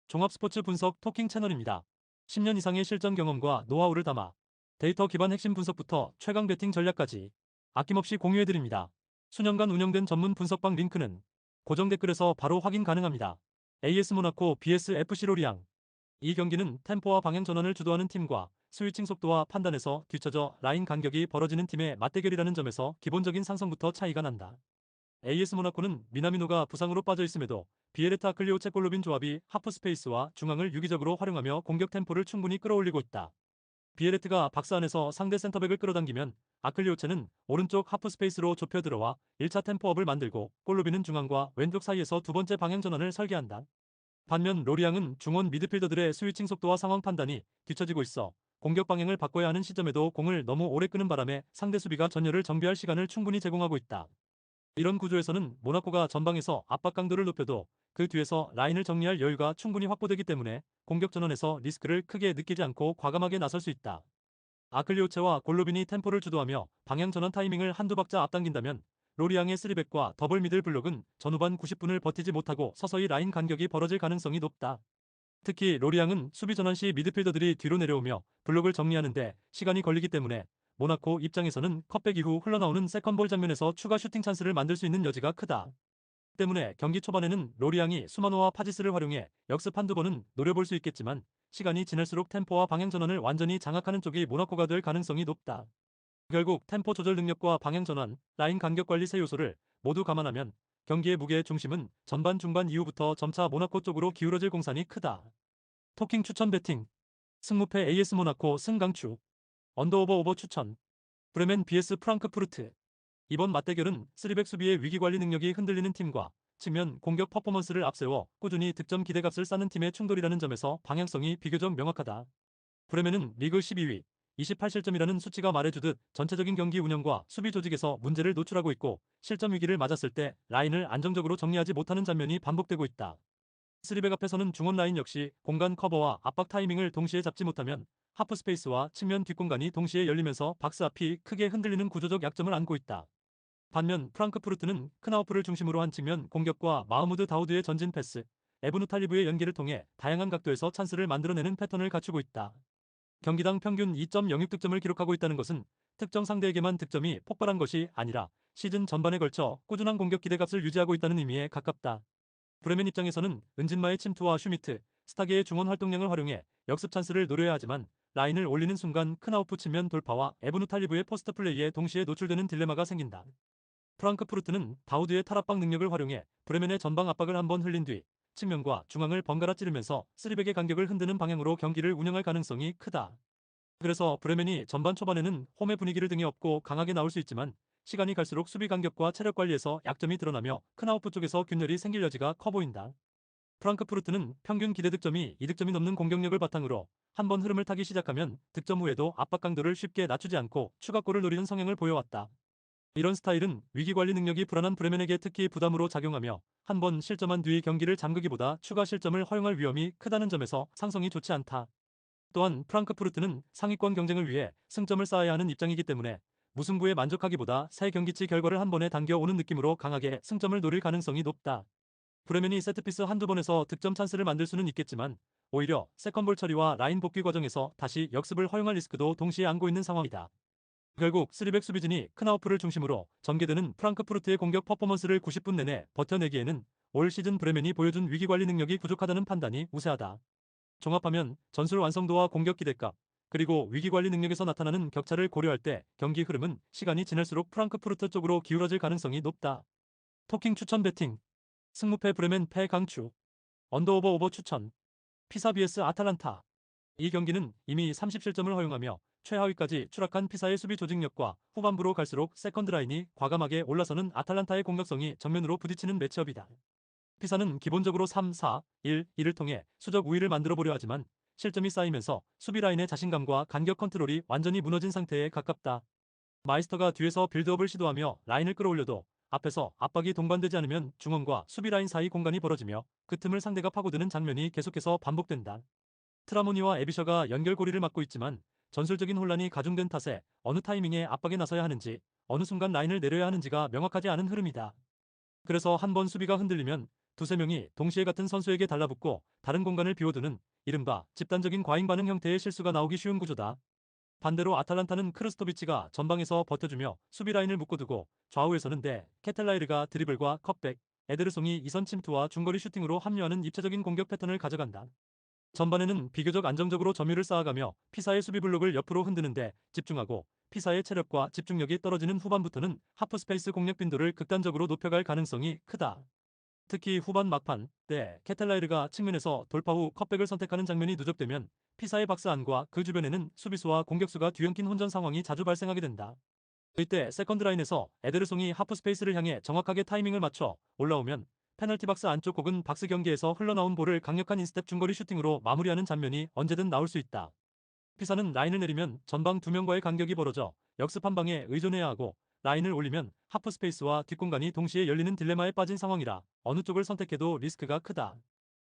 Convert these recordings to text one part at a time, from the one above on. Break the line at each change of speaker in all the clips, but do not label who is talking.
종합 스포츠 분석 토킹 채널입니다. 10년 이상의 실전 경험과 노하우를 담아 데이터 기반 핵심 분석부터 최강 배팅 전략까지 아낌없이 공유해드립니다. 수년간 운영된 전문 분석방 링크는 고정 댓글에서 바로 확인 가능합니다. AS 모나코 vs FC 로리앙. 이 경기는 템포와 방향 전환을 주도하는 팀과 스위칭 속도와 판단에서 뒤처져 라인 간격이 벌어지는 팀의 맞대결이라는 점에서 기본적인 상성부터 차이가 난다. AS 모나코는 미나미노가 부상으로 빠져 있음에도 비에르타 클리오체 골로빈 조합이 하프 스페이스와 중앙을 유기적으로 활용하며 공격 템포를 충분히 끌어올리고 있다. 비에르트가 박스 안에서 상대 센터백을 끌어당기면 아클리오체는 오른쪽 하프 스페이스로 좁혀 들어와 1차 템포업을 만들고 골로빈은 중앙과 왼쪽 사이에서 두 번째 방향 전환을 설계한다. 반면 로리앙은 중원 미드필더들의 스위칭 속도와 상황 판단이 뒤처지고 있어 공격 방향을 바꿔야 하는 시점에도 공을 너무 오래 끄는 바람에 상대 수비가 전열을 정비할 시간을 충분히 제공하고 있다. 이런 구조에서는 모나코가 전방에서 압박 강도를 높여도 그 뒤에서 라인을 정리할 여유가 충분히 확보되기 때문에 공격 전환에서 리스크를 크게 느끼지 않고 과감하게 나설 수 있다. 아클리오체와 골로빈이 템포를 주도하며 방향 전환 타이밍을 한두 박자 앞당긴다면 로리앙의 3백과 더블 미들 블록은 전후반 90분을 버티지 못하고 서서히 라인 간격이 벌어질 가능성이 높다. 특히 로리앙은 수비 전환 시 미드필더들이 뒤로 내려오며 블록을 정리하는데 시간이 걸리기 때문에 모나코 입장에서는 컵백 이후 흘러나오는 세컨볼 장면에서 추가 슈팅 찬스를 만들 수 있는 여지가 크다. 때문에 경기 초반에는 로리앙이 수마노와 파지스를 활용해 역습 한두 번은 노려볼 수 있겠지만 시간이 지날수록 템포와 방향 전환을 완전히 장악하는 쪽이 모나코가 될 가능성이 높다. 결국 템포 조절 능력과 방향 전환, 라인 간격 관리 세 요소를 모두 감안하면 경기의 무게의 중심은 전반 중반 이후부터 점차 모나코 쪽으로 기울어질 공산이 크다. 토킹 추천 배팅. 승무패 AS 모나코 승강추. 언더오버 오버 추천. 브레멘 vs 프랑크푸르트. 이번 맞대결은 3백 수비의 위기관리 능력이 흔들리는 팀과 측면 공격 퍼포먼스를 앞세워 꾸준히 득점 기대값을 쌓는 팀의 충돌이라는 점에서 방향성이 비교적 명확하다. 브레멘은 리그 12위, 28실점이라는 수치가 말해주듯 전체적인 경기 운영과 수비 조직에서 문제를 노출하고 있고 실점 위기를 맞았을 때 라인을 안정적으로 정리하지 못하는 장면이 반복되고 있다. 3백 앞에서는 중원 라인 역시 공간 커버와 압박 타이밍을 동시에 잡지 못하면 하프 스페이스와 측면 뒷공간이 동시에 열리면서 박스 앞이 크게 흔들리는 구조적 약점을 안고 있다. 반면 프랑크푸르트는 크나우프를 중심으로 한 측면 공격과 마흐무드 다우드의 전진 패스, 에브누 탈리브의 연계를 통해 다양한 각도에서 찬스를 만들어내는 패턴을 갖추고 있다. 경기당 평균 2.06득점을 기록하고 있다는 것은 특정 상대에게만 득점이 폭발한 것이 아니라 시즌 전반에 걸쳐 꾸준한 공격 기대값을 유지하고 있다는 의미에 가깝다. 브레멘 입장에서는 은진마의 침투와 슈미트, 스타게의 중원 활동량을 활용해 역습 찬스를 노려야 하지만 라인을 올리는 순간 크나우프 측면 돌파와 에브누 탈리브의 포스트 플레이에 동시에 노출되는 딜레마가 생긴다. 프랑크푸르트는 다우드의 탈압박 능력을 활용해 브레멘의 전방 압박을 한번 흘린 뒤 측면과 중앙을 번갈아 찌르면서 3백의 간격을 흔드는 방향으로 경기를 운영할 가능성이 크다. 그래서 브레멘이 전반 초반에는 홈의 분위기를 등에 업고 강하게 나올 수 있지만 시간이 갈수록 수비 간격과 체력 관리에서 약점이 드러나며 크나우프 쪽에서 균열이 생길 여지가 커 보인다. 프랑크푸르트는 평균 기대 득점이 2득점이 넘는 공격력을 바탕으로 한번 흐름을 타기 시작하면 득점 후에도 압박 강도를 쉽게 낮추지 않고 추가골을 노리는 성향을 보여왔다. 이런 스타일은 위기관리 능력이 불안한 브레멘에게 특히 부담으로 작용하며 한 번 실점한 뒤 경기를 잠그기보다 추가 실점을 허용할 위험이 크다는 점에서 상성이 좋지 않다. 또한 프랑크푸르트는 상위권 경쟁을 위해 승점을 쌓아야 하는 입장이기 때문에 무승부에 만족하기보다 새 경기치 결과를 한 번에 당겨오는 느낌으로 강하게 승점을 노릴 가능성이 높다. 브레멘이 세트피스 한두 번에서 득점 찬스를 만들 수는 있겠지만 오히려 세컨볼 처리와 라인 복귀 과정에서 다시 역습을 허용할 리스크도 동시에 안고 있는 상황이다. 결국 3백 수비진이 크나우프를 중심으로 전개되는 프랑크푸르트의 공격 퍼포먼스를 90분 내내 버텨내기에는 올 시즌 브레멘이 보여준 위기관리 능력이 부족하다는 판단이 우세하다. 종합하면 전술 완성도와 공격 기대값, 그리고 위기관리 능력에서 나타나는 격차를 고려할 때 경기 흐름은 시간이 지날수록 프랑크푸르트 쪽으로 기울어질 가능성이 높다. 토킹 추천 배팅. 승무패 브레멘 패 강추. 언더오버 오버 추천. 피사 vs 아탈란타. 이 경기는 이미 30실점을 허용하며 최하위까지 추락한 피사의 수비 조직력과 후반부로 갈수록 세컨드 라인이 과감하게 올라서는 아탈란타의 공격성이 정면으로 부딪히는 매치업이다. 피사는 기본적으로 3-4-1-2를 통해 수적 우위를 만들어 보려 하지만 실점이 쌓이면서 수비 라인의 자신감과 간격 컨트롤이 완전히 무너진 상태에 가깝다. 마이스터가 뒤에서 빌드업을 시도하며 라인을 끌어올려도 앞에서 압박이 동반되지 않으면 중원과 수비 라인 사이 공간이 벌어지며 그 틈을 상대가 파고드는 장면이 계속해서 반복된다. 트라모니와 에비셔가 연결고리를 맡고 있지만 전술적인 혼란이 가중된 탓에 어느 타이밍에 압박에 나서야 하는지 어느 순간 라인을 내려야 하는지가 명확하지 않은 흐름이다. 그래서 한 번 수비가 흔들리면 두세 명이 동시에 같은 선수에게 달라붙고 다른 공간을 비워두는 이른바 집단적인 과잉 반응 형태의 실수가 나오기 쉬운 구조다. 반대로 아탈란타는 크르스토비치가 전방에서 버텨주며 수비 라인을 묶어두고 좌우에서는 케텔라이르가 드리블과 컷백, 에드르송이 이선 침투와 중거리 슈팅으로 합류하는 입체적인 공격 패턴을 가져간다. 전반에는 비교적 안정적으로 점유를 쌓아가며 피사의 수비 블록을 옆으로 흔드는데 집중하고 피사의 체력과 집중력이 떨어지는 후반부터는 하프스페이스 공략 빈도를 극단적으로 높여갈 가능성이 크다. 특히 후반 막판 때 케텔라이르가 측면에서 돌파 후 컷백을 선택하는 장면이 누적되면 피사의 박스 안과 그 주변에는 수비수와 공격수가 뒤엉킨 혼전 상황이 자주 발생하게 된다. 이때 세컨드 라인에서 에데르송이 하프스페이스를 향해 정확하게 타이밍을 맞춰 올라오면 페널티 박스 안쪽 혹은 박스 경계에서 흘러나온 볼을 강력한 인스텝 중거리 슈팅으로 마무리하는 장면이 언제든 나올 수 있다. 피사는 라인을 내리면 전방 두 명과의 간격이 벌어져 역습 한 방에 의존해야 하고 라인을 올리면 하프스페이스와 뒷공간이 동시에 열리는 딜레마에 빠진 상황이라 어느 쪽을 선택해도 리스크가 크다.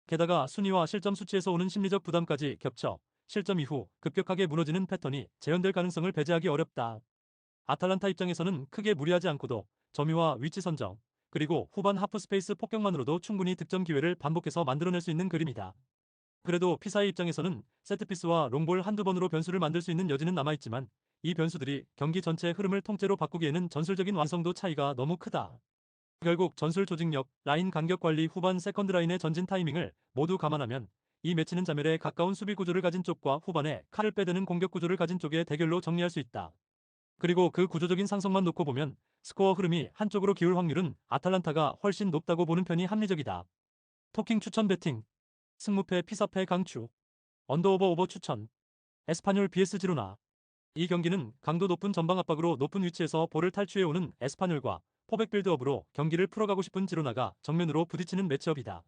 게다가 순위와 실점 수치에서 오는 심리적 부담까지 겹쳐 실점 이후 급격하게 무너지는 패턴이 재현될 가능성을 배제하기 어렵다. 아탈란타 입장에서는 크게 무리하지 않고도 점유와 위치 선정, 그리고 후반 하프스페이스 폭격만으로도 충분히 득점 기회를 반복해서 만들어낼 수 있는 그림이다. 그래도 피사의 입장에서는 세트피스와 롱볼 한두 번으로 변수를 만들 수 있는 여지는 남아있지만 이 변수들이 경기 전체의 흐름을 통째로 바꾸기에는 전술적인 완성도 차이가 너무 크다. 결국 전술 조직력, 라인 간격 관리, 후반 세컨드 라인의 전진 타이밍을 모두 감안하면 이 매치는 자멸에 가까운 수비 구조를 가진 쪽과 후반에 칼을 빼드는 공격 구조를 가진 쪽의 대결로 정리할 수 있다. 그리고 그 구조적인 상성만 놓고 보면 스코어 흐름이 한쪽으로 기울 확률은 아탈란타가 훨씬 높다고 보는 편이 합리적이다. 토킹 추천 배팅 승무패 피사패 강추 언더오버 오버 추천 에스파뇰 vs 지로나 이 경기는 강도 높은 전방 압박으로 높은 위치에서 볼을 탈취해오는 에스파뇰과 포백 빌드업으로 경기를 풀어가고 싶은 지로나가 정면으로 부딪히는 매치업이다.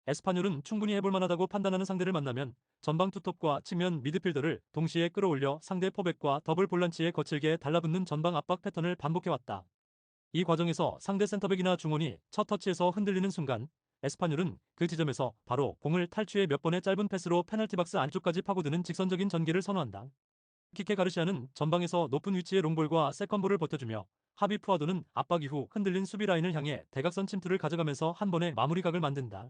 에스파뇰은 충분히 해볼만하다고 판단하는 상대를 만나면 전방 투톱과 측면 미드필더를 동시에 끌어올려 상대 포백과 더블 볼란치에 거칠게 달라붙는 전방 압박 패턴을 반복해왔다. 이 과정에서 상대 센터백이나 중원이 첫 터치에서 흔들리는 순간 에스파뇰은 그 지점에서 바로 공을 탈취해 몇 번의 짧은 패스로 페널티 박스 안쪽까지 파고드는 직선적인 전개를 선호한다. 키케 가르시아는 전방에서 높은 위치의 롱볼과 세컨볼을 버텨주며 하비 푸아도는 압박 이후 흔들린 수비 라인을 향해 대각선 침투를 가져가면서 한 번의 마무리각을 만든다.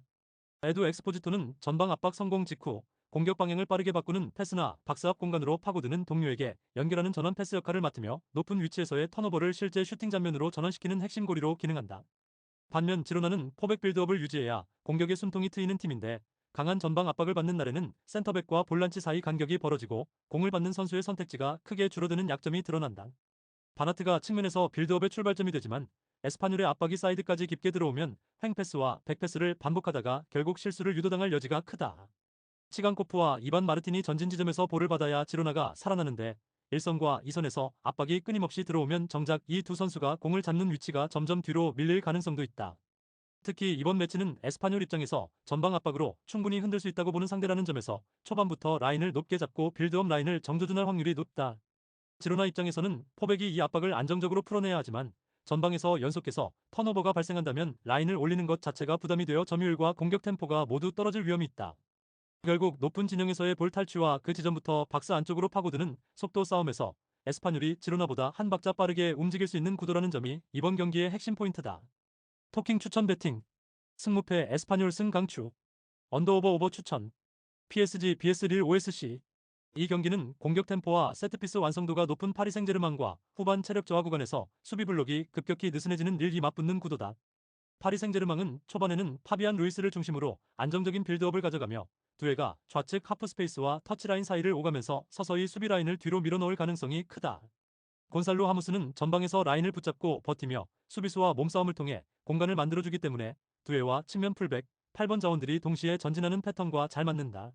에두 엑스포지토는 전방 압박 성공 직후 공격 방향을 빠르게 바꾸는 패스나 박스 앞 공간으로 파고드는 동료에게 연결하는 전환 패스 역할을 맡으며 높은 위치에서의 턴오버를 실제 슈팅 장면으로 전환시키는 핵심 고리로 기능한다. 반면 지로나는 포백 빌드업을 유지해야 공격의 숨통이 트이는 팀인데 강한 전방 압박을 받는 날에는 센터백과 볼란치 사이 간격이 벌어지고 공을 받는 선수의 선택지가 크게 줄어드는 약점이 드러난다. 바나트가 측면에서 빌드업의 출발점이 되지만 에스파뇰의 압박이 사이드까지 깊게 들어오면 횡패스와 백패스를 반복하다가 결국 실수를 유도당할 여지가 크다. 치간코프와 이반 마르틴이 전진 지점에서 볼을 받아야 지로나가 살아나는데 1선과 2선에서 압박이 끊임없이 들어오면 정작 이 두 선수가 공을 잡는 위치가 점점 뒤로 밀릴 가능성도 있다. 특히 이번 매치는 에스파뇰 입장에서 전방 압박으로 충분히 흔들 수 있다고 보는 상대라는 점에서 초반부터 라인을 높게 잡고 빌드업 라인을 정조준할 확률이 높다. 지로나 입장에서는 포백이 이 압박을 안정적으로 풀어내야 하지만 전방에서 연속해서 턴오버가 발생한다면 라인을 올리는 것 자체가 부담이 되어 점유율과 공격 템포가 모두 떨어질 위험이 있다. 결국 높은 진영에서의 볼 탈취와 그 지점부터 박스 안쪽으로 파고드는 속도 싸움에서 에스파뇰이 지로나보다 한 박자 빠르게 움직일 수 있는 구도라는 점이 이번 경기의 핵심 포인트다. 토킹 추천 배팅 승무패 에스파뇰 승 강추 언더오버 오버 추천 PSG vs 릴 OSC 이 경기는 공격 템포와 세트피스 완성도가 높은 파리 생제르맹과 후반 체력 저하 구간에서 수비 블록이 급격히 느슨해지는 릴이 맞붙는 구도다. 파리 생제르맹은 초반에는 파비안 루이스를 중심으로 안정적인 빌드업을 가져가며 두에가 좌측 하프스페이스와 터치라인 사이를 오가면서 서서히 수비 라인을 뒤로 밀어넣을 가능성이 크다. 곤살로 하무스는 전방에서 라인을 붙잡고 버티며 수비수와 몸싸움을 통해 공간을 만들어주기 때문에 두에와 측면 풀백, 8번 자원들이 동시에 전진하는 패턴과 잘 맞는다.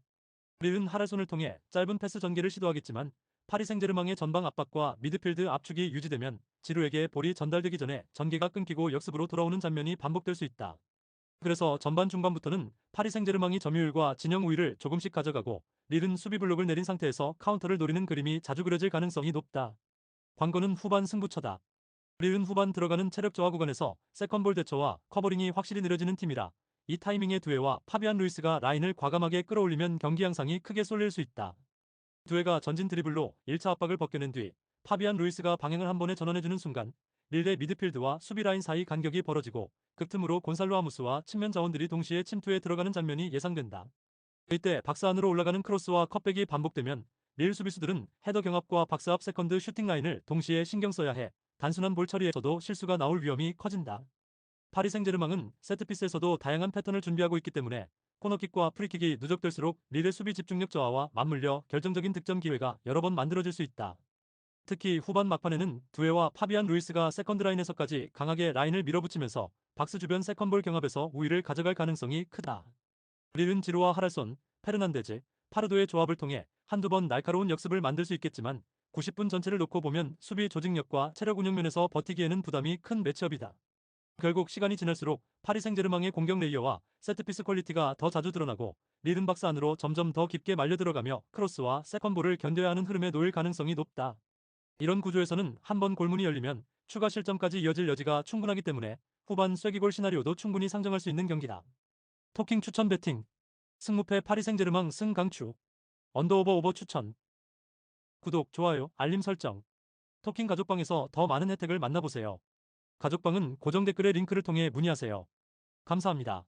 릴은 하랄손을 통해 짧은 패스 전개를 시도하겠지만 파리 생제르맹의 전방 압박과 미드필드 압축이 유지되면 지루에게 볼이 전달되기 전에 전개가 끊기고 역습으로 돌아오는 장면이 반복될 수 있다. 그래서 전반 중반부터는 파리 생제르맹이 점유율과 진영 우위를 조금씩 가져가고 릴은 수비 블록을 내린 상태에서 카운터를 노리는 그림이 자주 그려질 가능성이 높다. 관건은 후반 승부처다. 릴은 후반 들어가는 체력 저하 구간에서 세컨볼 대처와 커버링이 확실히 느려지는 팀이라 이 타이밍에 두에와 파비안 루이스가 라인을 과감하게 끌어올리면 경기 양상이 크게 쏠릴 수 있다. 두에가 전진 드리블로 1차 압박을 벗겨낸 뒤 파비안 루이스가 방향을 한 번에 전환해주는 순간 릴의 미드필드와 수비 라인 사이 간격이 벌어지고 그 틈으로 곤살로 아무스와 측면 자원들이 동시에 침투에 들어가는 장면이 예상된다. 이때 박스 안으로 올라가는 크로스와 컵백이 반복되면 릴 수비수들은 헤더 경합과 박스 앞 세컨드 슈팅 라인을 동시에 신경 써야 해 단순한 볼 처리에서도 실수가 나올 위험이 커진다. 파리 생제르맹은 세트피스에서도 다양한 패턴을 준비하고 있기 때문에 코너킥과 프리킥이 누적될수록 릴의 수비 집중력 저하와 맞물려 결정적인 득점 기회가 여러 번 만들어질 수 있다. 특히 후반 막판에는 두에와 파비안 루이스가 세컨드 라인에서까지 강하게 라인을 밀어붙이면서 박스 주변 세컨볼 경합에서 우위를 가져갈 가능성이 크다. 릴은 지루와 하랄손, 페르난데즈, 파르도의 조합을 통해 한두 번 날카로운 역습을 만들 수 있겠지만 90분 전체를 놓고 보면 수비 조직력과 체력 운영 면에서 버티기에는 부담이 큰 매치업이다. 결국 시간이 지날수록 파리 생제르맹의 공격 레이어와 세트피스 퀄리티가 더 자주 드러나고 릴은 박스 안으로 점점 더 깊게 말려 들어가며 크로스와 세컨볼을 견뎌야 하는 흐름에 놓일 가능성이 높다. 이런 구조에서는 한 번 골문이 열리면 추가 실점까지 이어질 여지가 충분하기 때문에 후반 쐐기골 시나리오도 충분히 상정할 수 있는 경기다. 토킹 추천 배팅 승무패 파리 생제르맹 승 강추 언더오버 오버 추천 구독, 좋아요, 알림 설정 토킹 가족방에서 더 많은 혜택을 만나보세요. 가족방은 고정 댓글의 링크를 통해 문의하세요. 감사합니다.